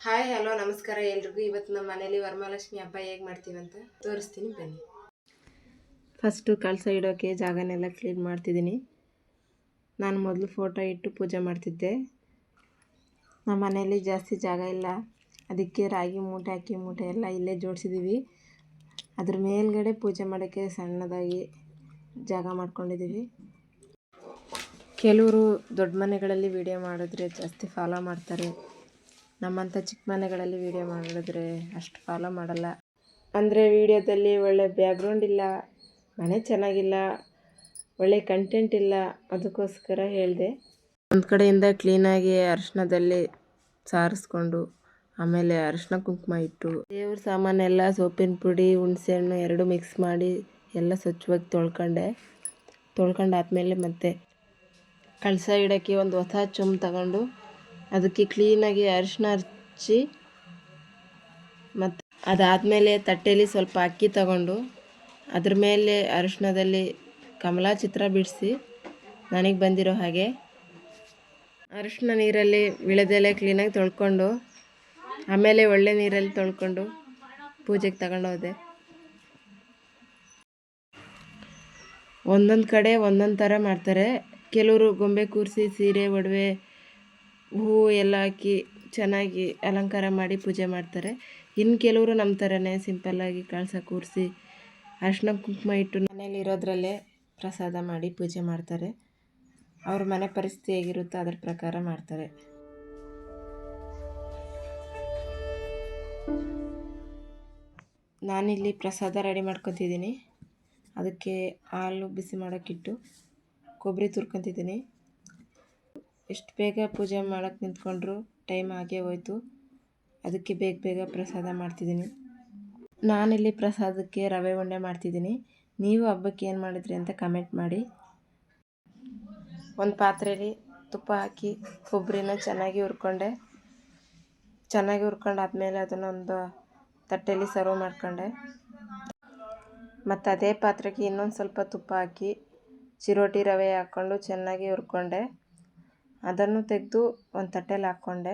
Hi hello ನಮಸ್ಕಾರ ಎಲ್ರಿಗೂ. ಇವತ್ತು ನಮ್ಮ ಮನೇಲಿ ವರಮಹಾಲಕ್ಷ್ಮಿ ಹಬ್ಬ ಹೇಗೆ ಮಾಡ್ತೀವಂತ ತೋರಿಸ್ತೀನಿ ಬನ್ನಿ. ಫಸ್ಟು ಕಳಸ ಇಡೋಕ್ಕೆ ಜಾಗನೆಲ್ಲ ಕ್ಲೀನ್ ಮಾಡ್ತಿದ್ದೀನಿ. ನಾನು ಮೊದಲು ಫೋಟೋ ಇಟ್ಟು ಪೂಜೆ ಮಾಡ್ತಿದ್ದೆ. ನಮ್ಮ ಮನೇಲಿ ಜಾಸ್ತಿ ಜಾಗ ಇಲ್ಲ, ಅದಕ್ಕೆ ರಾಗಿ ಮೂಟೆ ಅಕ್ಕಿ ಮೂಟೆ ಎಲ್ಲ ಇಲ್ಲೇ ಜೋಡಿಸಿದ್ದೀವಿ. ಅದ್ರ ಮೇಲ್ಗಡೆ ಪೂಜೆ ಮಾಡೋಕ್ಕೆ ಸಣ್ಣದಾಗಿ ಜಾಗ ಮಾಡ್ಕೊಂಡಿದ್ದೀವಿ. ಕೆಲವರು ದೊಡ್ಡ ಮನೆಗಳಲ್ಲಿ ವಿಡಿಯೋ ಮಾಡಿದ್ರೆ ಜಾಸ್ತಿ ಫಾಲೋ ಮಾಡ್ತಾರೆ. ನಮ್ಮಂಥ ಚಿಕ್ಕ ಮನೆಗಳಲ್ಲಿ ವೀಡಿಯೋ ಮಾಡಿದ್ರೆ ಅಷ್ಟು ಫಾಲೋ ಮಾಡಲ್ಲ. ಅಂದರೆ ವೀಡಿಯೋದಲ್ಲಿ ಒಳ್ಳೆ ಬ್ಯಾಕ್ಗ್ರೌಂಡ್ ಇಲ್ಲ, ಮನೆ ಚೆನ್ನಾಗಿಲ್ಲ, ಒಳ್ಳೆ ಕಂಟೆಂಟ್ ಇಲ್ಲ, ಅದಕ್ಕೋಸ್ಕರ ಹೇಳಿದೆ. ಒಂದು ಕಡೆಯಿಂದ ಕ್ಲೀನಾಗಿ ಅರಿಶಿಣದಲ್ಲಿ ಸಾರಿಸ್ಕೊಂಡು ಆಮೇಲೆ ಅರಿಶಿಣ ಕುಂಕುಮ ಇಟ್ಟು ದೇವ್ರ ಸಾಮಾನೆಲ್ಲ ಸೋಪಿನ ಪುಡಿ ಹುಣಸೆಹಣ್ಣು ಎರಡು ಮಿಕ್ಸ್ ಮಾಡಿ ಎಲ್ಲ ಸ್ವಚ್ಛವಾಗಿ ತೊಳ್ಕೊಂಡಾದ್ಮೇಲೆ ಮತ್ತೆ ಕಳಸ ಇಡೋಕ್ಕೆ ಒಂದು ಹೊಸ ಚೊಂಬು ತಗೊಂಡು ಅದಕ್ಕೆ ಕ್ಲೀನಾಗಿ ಅರಿಶಿಣ ಹಚ್ಚಿ ಮತ್ತು ಅದಾದಮೇಲೆ ತಟ್ಟೆಯಲ್ಲಿ ಸ್ವಲ್ಪ ಅಕ್ಕಿ ತಗೊಂಡು ಅದ್ರ ಮೇಲೆ ಅರಿಶಿಣದಲ್ಲಿ ಕಮಲ ಚಿತ್ರ ಬಿಡಿಸಿ ನನಗೆ ಬಂದಿರೋ ಹಾಗೆ ಅರಿಶಿಣ ನೀರಲ್ಲಿ ವಿಳೆದೆಲೆ ಕ್ಲೀನಾಗಿ ತೊಳ್ಕೊಂಡು ಆಮೇಲೆ ಒಳ್ಳೆ ನೀರಲ್ಲಿ ತೊಳ್ಕೊಂಡು ಪೂಜೆಗೆ ತಗೊಂಡೋದೆ. ಒಂದೊಂದು ಕಡೆ ಒಂದೊಂದು ಥರ ಮಾಡ್ತಾರೆ. ಕೆಲವರು ಗೊಂಬೆ ಕೂರಿಸಿ ಸೀರೆ ಒಡವೆ ಹೂವು ಎಲ್ಲ ಹಾಕಿ ಚೆನ್ನಾಗಿ ಅಲಂಕಾರ ಮಾಡಿ ಪೂಜೆ ಮಾಡ್ತಾರೆ. ಇನ್ನು ಕೆಲವರು ನಮ್ಮ ಥರನೇ ಸಿಂಪಲ್ಲಾಗಿ ಕಳಸ ಕೂರಿಸಿ ಅರಿಶಿಣ ಕುಂಕುಮ ಇಟ್ಟು ಮನೇಲಿರೋದ್ರಲ್ಲೇ ಪ್ರಸಾದ ಮಾಡಿ ಪೂಜೆ ಮಾಡ್ತಾರೆ. ಅವ್ರ ಮನೆ ಪರಿಸ್ಥಿತಿ ಹೇಗಿರುತ್ತೋ ಅದರ ಪ್ರಕಾರ ಮಾಡ್ತಾರೆ. ನಾನಿಲ್ಲಿ ಪ್ರಸಾದ ರೆಡಿ ಮಾಡ್ಕೊತಿದ್ದೀನಿ. ಅದಕ್ಕೆ ಹಾಲು ಬಿಸಿ ಮಾಡೋಕ್ಕಿಟ್ಟು ಕೊಬ್ಬರಿ ತುರ್ಕೊತಿದ್ದೀನಿ. ಎಷ್ಟು ಬೇಗ ಪೂಜೆ ಮಾಡೋಕ್ಕೆ ನಿಂತ್ಕೊಂಡ್ರು ಟೈಮ್ ಆಗೇ ಹೋಯ್ತು. ಅದಕ್ಕೆ ಬೇಗ ಪ್ರಸಾದ ಮಾಡ್ತಿದ್ದೀನಿ. ನಾನಿಲ್ಲಿ ಪ್ರಸಾದಕ್ಕೆ ರವೆ ಉಂಡೆ ಮಾಡ್ತಿದ್ದೀನಿ. ನೀವು ಹಬ್ಬಕ್ಕೆ ಏನು ಮಾಡಿದ್ರಿ ಅಂತ ಕಮೆಂಟ್ ಮಾಡಿ. ಒಂದು ಪಾತ್ರೆಯಲ್ಲಿ ತುಪ್ಪ ಹಾಕಿ ಕೊಬ್ಬರಿನ ಚೆನ್ನಾಗಿ ಹುರ್ಕೊಂಡಾದ್ಮೇಲೆ ಅದನ್ನೊಂದು ತಟ್ಟೆಯಲ್ಲಿ ಸರ್ವ್ ಮಾಡ್ಕೊಂಡೆ. ಮತ್ತು ಅದೇ ಪಾತ್ರೆಗೆ ಇನ್ನೊಂದು ಸ್ವಲ್ಪ ತುಪ್ಪ ಹಾಕಿ ಚಿರೋಟಿ ರವೆ ಹಾಕ್ಕೊಂಡು ಚೆನ್ನಾಗಿ ಹುರ್ಕೊಂಡೆ. ಅದನ್ನು ತೆಗೆದು ಒಂದು ತಟ್ಟೆಯಲ್ಲಿ ಹಾಕ್ಕೊಂಡೆ.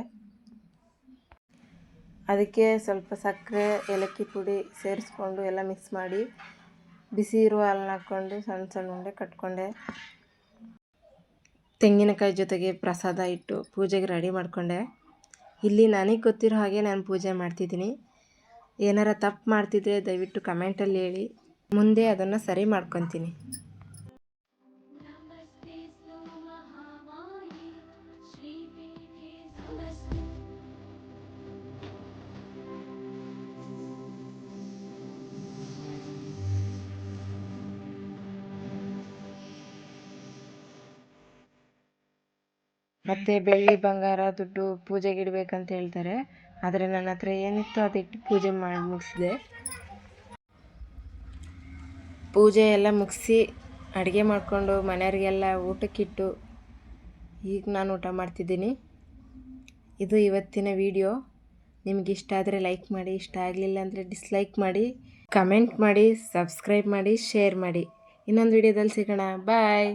ಅದಕ್ಕೆ ಸ್ವಲ್ಪ ಸಕ್ಕರೆ ಏಲಕ್ಕಿ ಪುಡಿ ಸೇರಿಸ್ಕೊಂಡು ಎಲ್ಲ ಮಿಕ್ಸ್ ಮಾಡಿ ಬಿಸಿ ಇರುವ ಹಾಲನ್ನ ಹಾಕ್ಕೊಂಡು ಸಣ್ಣ ಉಂಡೆ ಕಟ್ಕೊಂಡೆ. ತೆಂಗಿನಕಾಯಿ ಜೊತೆಗೆ ಪ್ರಸಾದ ಇಟ್ಟು ಪೂಜೆಗೆ ರೆಡಿ ಮಾಡಿಕೊಂಡೆ. ಇಲ್ಲಿ ನನಗೆ ಗೊತ್ತಿರೋ ಹಾಗೆ ನಾನು ಪೂಜೆ ಮಾಡ್ತಿದ್ದೀನಿ. ಏನಾರ ತಪ್ಪು ಮಾಡ್ತಿದ್ರೆ ದಯವಿಟ್ಟು ಕಮೆಂಟಲ್ಲಿ ಹೇಳಿ, ಮುಂದೆ ಅದನ್ನು ಸರಿ ಮಾಡ್ಕೊತೀನಿ. ಮತ್ತು ಬೆಳ್ಳಿ ಬಂಗಾರ ದುಡ್ಡು ಪೂಜೆಗೆ ಇಡಬೇಕಂತ ಹೇಳ್ತಾರೆ. ಆದರೆ ನನ್ನ ಹತ್ರ ಏನಿತ್ತು ಅದಿಟ್ಟು ಪೂಜೆ ಮಾಡಿ ಮುಗಿಸಿದೆ. ಪೂಜೆ ಎಲ್ಲ ಮುಗಿಸಿ ಅಡುಗೆ ಮಾಡಿಕೊಂಡು ಮನೆಯವರಿಗೆಲ್ಲ ಊಟಕ್ಕಿಟ್ಟು ಈಗ ನಾನು ಊಟ ಮಾಡ್ತಿದ್ದೀನಿ. ಇದು ಇವತ್ತಿನ ವಿಡಿಯೋ. ನಿಮ್ಗೆ ಇಷ್ಟ ಆದರೆ ಲೈಕ್ ಮಾಡಿ, ಇಷ್ಟ ಆಗಲಿಲ್ಲ ಅಂದರೆ ಡಿಸ್ಲೈಕ್ ಮಾಡಿ, ಕಮೆಂಟ್ ಮಾಡಿ, ಸಬ್ಸ್ಕ್ರೈಬ್ ಮಾಡಿ, ಶೇರ್ ಮಾಡಿ. ಇನ್ನೊಂದು ವಿಡಿಯೋದಲ್ಲಿ ಸಿಗೋಣ. ಬಾಯ್.